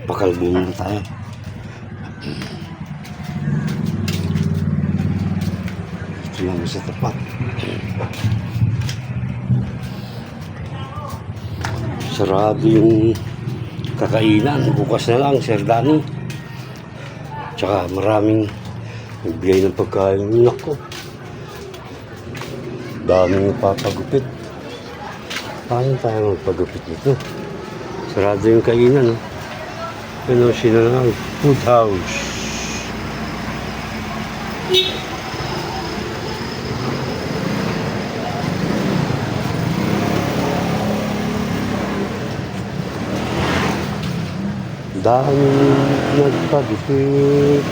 Pakalbo muna tayo. Ito lang sa tapat. Sarado yung kakainan. Bukas na lang, Sir Danny. Tsaka maraming nagbigay ng pagkain. Nako, daming papagupit. Paano tayo magpagupit nito? Sarado yung kainan, no? Ano sila na? Food house. Daming nagpagupit.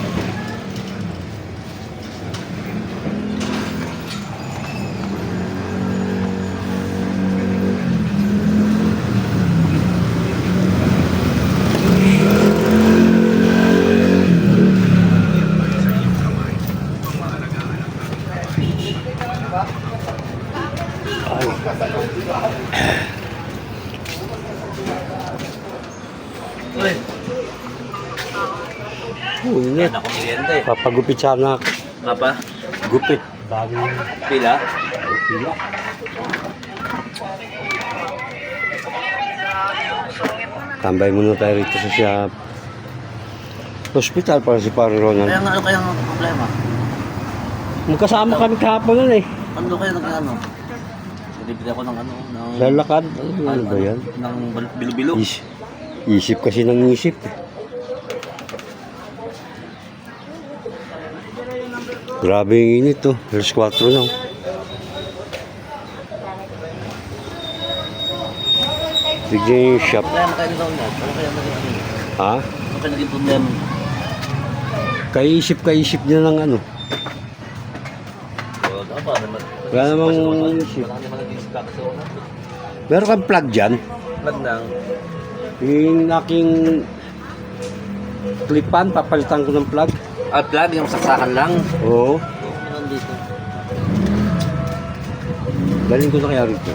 Uy, Init. anak ko merienda eh. Papagupit sana. Apa? Gupit. Daming Pila? pila. Tambay muna tayo rito sa shop. Hospital para si Pare Ronald. Kaya nga, ano kaya ang problema? Magkasama kami kahapon nun eh. Ano kayo nag-ano? Nalipid ako ng ano? Ng, Lalakad. Ano ba yan? ng bilo-bilo. Isip kasi ng isip. Grabe yung init to. Alas 4 na. Tignan yung shop. Problema kayo nito ulit. Ano kaya naging ano? Ha? Ano kaya naging problema? Kaisip niya ng ano. Dapat naman. Wala namang isip. Wala naman nag-isip ka kasi una. Meron kang plug dyan. Lag nang. Yung aking clipan, papalitan ko ng plug. Plug, yung saksakan lang. Oo. Nandito. Galing ko na kaya rito.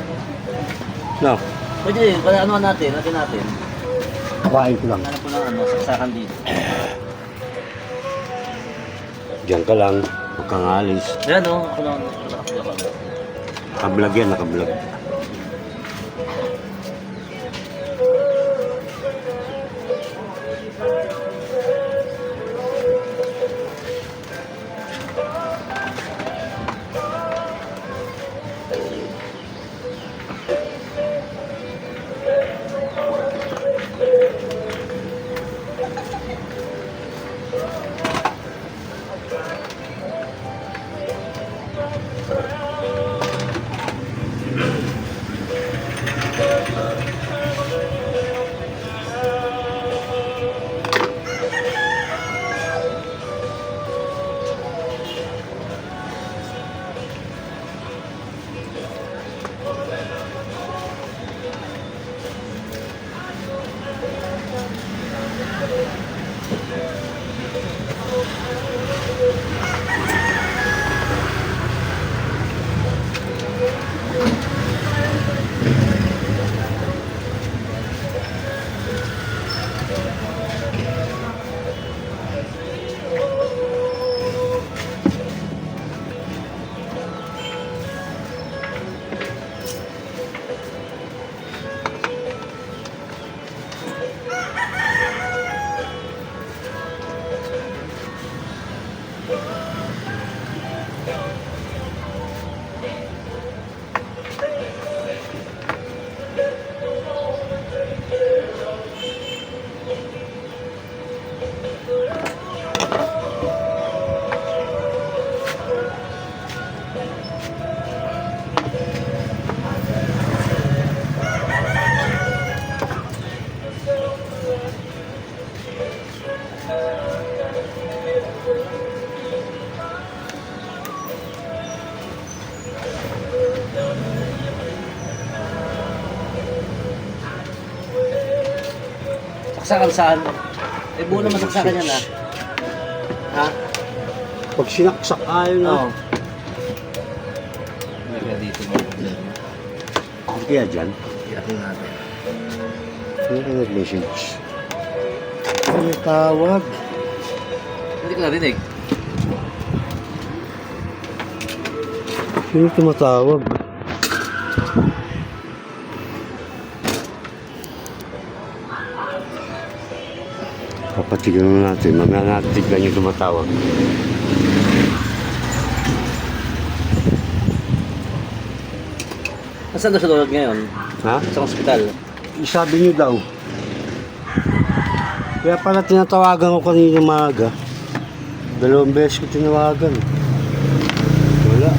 No. Pwede, kaya ano natin, natin. Kawain ko lang. Ano po lang ano, saksakan dito. Diyan ka lang. Huwag kang alis. Ayan o, ako lang. Ako. Nakablog yan, nakablog. Saksakan saan? Eh, buo naman saksakan yan ha. Ha? Pag sinaksak ayaw na. Oo. Hindi kaya dito mo. Hindi kaya dyan. Iyakin natin. Hindi ka nag-message. May tawag. Hindi ko narinig. Sino tumatawag? Papatigan na natin. Mamaya natin tignan yung tumatawag. Nasaan daw siya tulog ngayon? Ha? Sa ospital. Sabi niyo daw. Kaya pala tinatawagan ko kanina maaga. 2 beses ko tinawagan. Wala.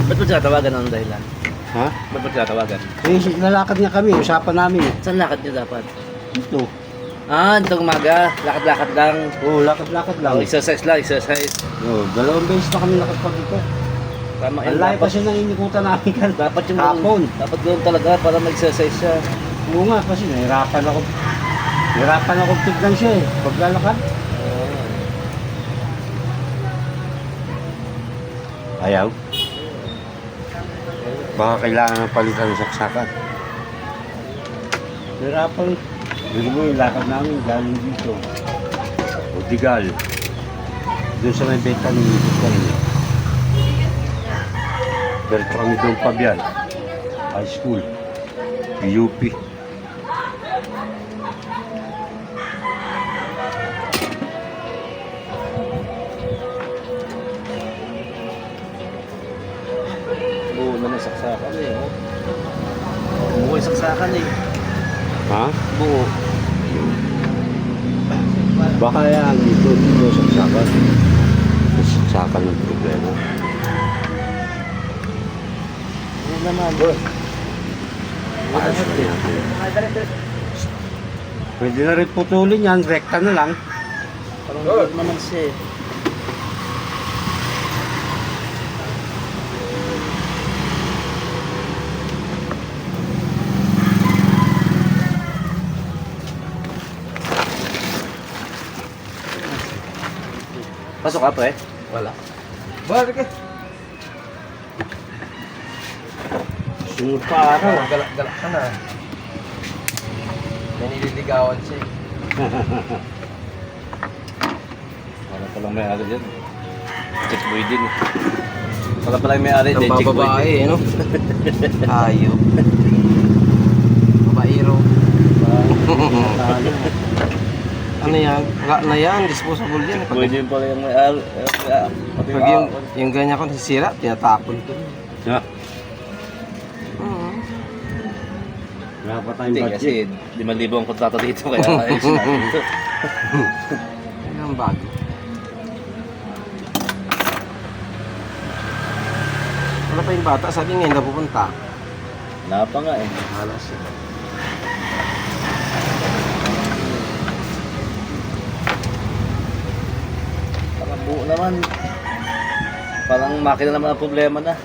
Ba't mo tinatawagan ang dahilan? Ha? Ba't mo tinatawagan? Eh, lalakad niya kami. Usapan namin. Saan lakad niyo dapat? Dito. Ah, dito umaga. Lakad-lakad lang. Oo, lakad-lakad lang. Oh, exercise lang, exercise. Oo, 2 beses na kami nakapag dito. Tama Ang layo kasi nang inikutan namin kan. Dapat yung hapon. Dapat gawin talaga para mag-exercise siya. Oo nga, kasi nahirapan ako. Nahirapan ako tignan siya eh. Paglalakad. Ayaw. Baka kailangan ng palitan ng saksakan. Nahirapan. Bili mo yung lakad namin galing dito. Odigal. Doon sa may beta ng YouTube ka rin. Bertrand Don Fabian. High School. UP. Oo naman saksakan eh. Oh. Buo yung saksakan eh. Ha? Buo. Baka yan dito saksakan. Saksakan ng problema. Oo naman. Ayos na yan. Pwede na rin putulin yan. Rekta na lang. Parang good naman siya eh. Pasok ka pre? Wala. Balik eh. Sunod pa araw. Galak-galak ka na. May nililigawan siya eh. Wala palang may-ari dyan. Check boy din. Wala palang may-ari dyan. Ang Check boy babae din. eh, no? Ayop. Babaero. Ano yan? Wala na yan. Disposable yan. Check boy din pala yung may-ari. Pag yung ganyan ko nasisira, tinatapon ko. Ha? Oo. Wala pa tayong Hindi budget. kasi 5,000 ang kontrata dito kaya ayos natin ito. Yan ang bago. Wala pa yung bata. Sabi ngayon na pupunta. Wala pa nga eh. Halas siya. Parang buo naman. Parang makina naman ang problema na.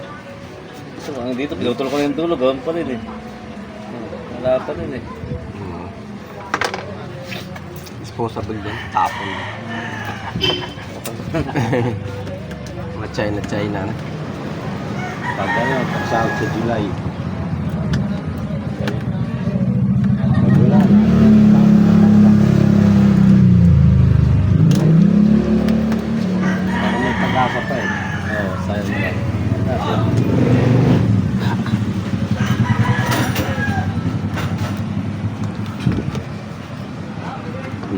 So, ang dito, pinutol ko na yung dulo, gawin pa rin eh. Wala pa rin eh. Disposable din. Tapon. Mga China na. Pag ano, pagsahod sa July. Wala na. Parang may pag-asa pa eh. Oo, sayang na lang.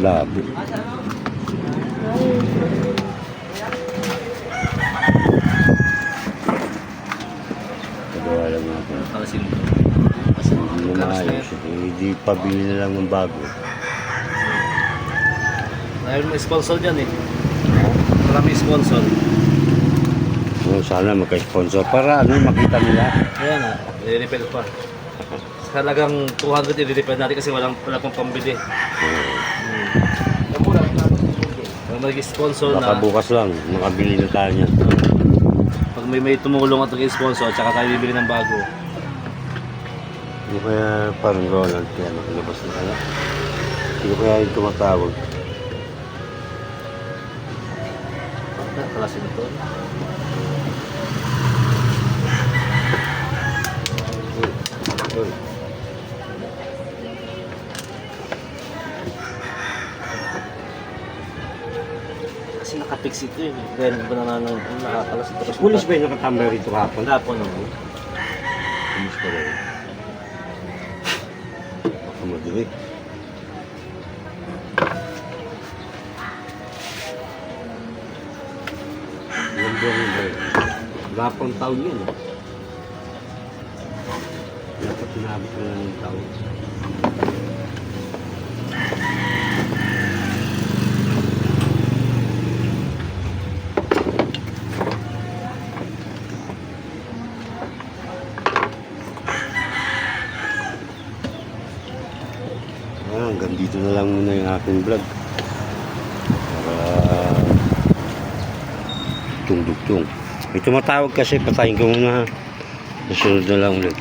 Labo. Pagawa lang natin. Kalasin mo. Kasi hindi na maayos. Hindi pabili na lang ng bago. Dahil may sponsor dyan eh. Maraming sponsor. Sana magka-sponsor para ano, makita nila. Ayan na, i-repair pa. Sa halagang 200 i-repair natin kasi wala pang pambili. Pag mag-sponsor Baka na, bukas lang, makabili na tayo niyan. pag may tumulong at nag-sponsor, tsaka tayo bibili ng bago. Hindi kaya parang Roland kaya nakalabas na kaya. Hindi kaya yung tumatawag. Kalasin ito. Uy. kasi nakapix ito eh. Kaya hindi ko nakakalas ito. Kasi Pulis ba yung nakatambay rito kahapon? Hapon ako. Pulis pa rin. Baka madali. Ilang buwan yun ba yun? Wala pang taon yun eh. Dapat tinabot ko na ng taon. Hanggang dito na lang muna yung aking vlog. Para tungdugtong. May tumatawag kasi, patayin ko muna. Susunod na lang ulit.